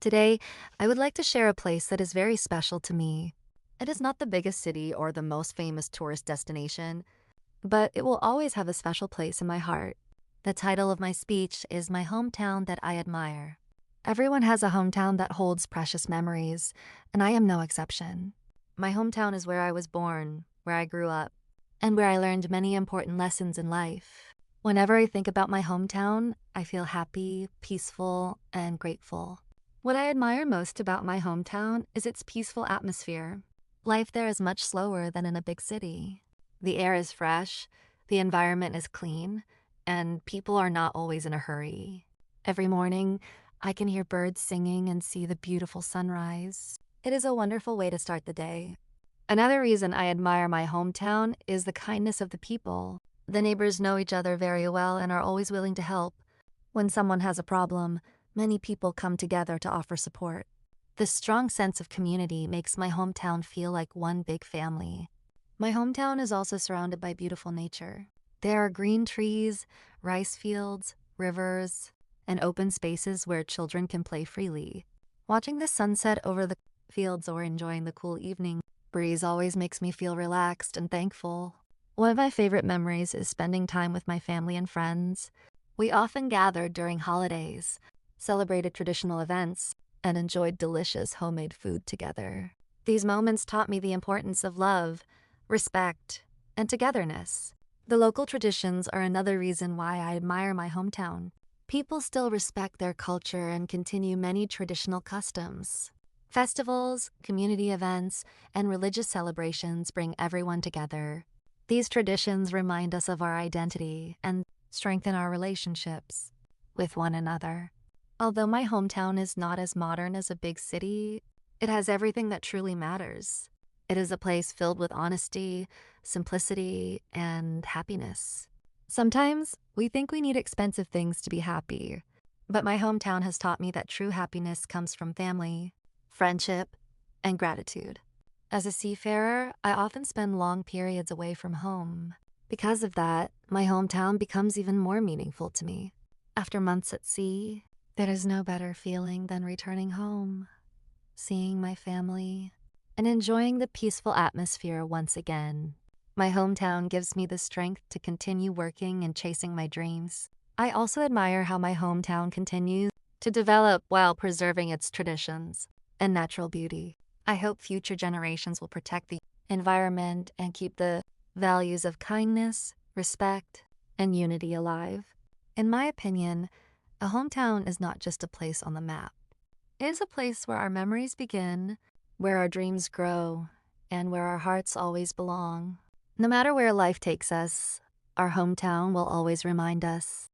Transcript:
Today, I would like to share a place that is very special to me. It is not the biggest city or the most famous tourist destination, but it will always have a special place in my heart. The title of my speech is My Hometown That I Admire. Everyone has a hometown that holds precious memories, and I am no exception. My hometown is where I was born, where I grew up, and where I learned many important lessons in life. Whenever I think about my hometown, I feel happy, peaceful, and grateful. What I admire most about my hometown is its peaceful atmosphere. Life there is much slower than in a big city. The air is fresh, the environment is clean, and people are not always in a hurry. Every morning, I can hear birds singing and see the beautiful sunrise. It is a wonderful way to start the day. Another reason I admire my hometown is the kindness of the people. The neighbors know each other very well and are always willing to help. When someone has a problem, many people come together to offer support. This strong sense of community makes my hometown feel like one big family. My hometown is also surrounded by beautiful nature. There are green trees, rice fields, rivers, and open spaces where children can play freely. Watching the sunset over the fields or enjoying the cool evening breeze always makes me feel relaxed and thankful. One of my favorite memories is spending time with my family and friends. We often gathered during holidays, celebrated traditional events, and enjoyed delicious homemade food together. These moments taught me the importance of love, respect, and togetherness. The local traditions are another reason why I admire my hometown. People still respect their culture and continue many traditional customs. Festivals, community events, and religious celebrations bring everyone together. These traditions remind us of our identity and strengthen our relationships with one another. Although my hometown is not as modern as a big city, it has everything that truly matters. It is a place filled with honesty, simplicity, and happiness. Sometimes we think we need expensive things to be happy, but my hometown has taught me that true happiness comes from family, friendship, and gratitude. As a seafarer, I often spend long periods away from home. Because of that, my hometown becomes even more meaningful to me. After months at sea, there is no better feeling than returning home, seeing my family, and enjoying the peaceful atmosphere once again. My hometown gives me the strength to continue working and chasing my dreams. I also admire how my hometown continues to develop while preserving its traditions and natural beauty. I hope future generations will protect the environment and keep the values of kindness, respect, and unity alive. In my opinion, a hometown is not just a place on the map. It is a place where our memories begin, where our dreams grow, and where our hearts always belong. No matter where life takes us, our hometown will always remind us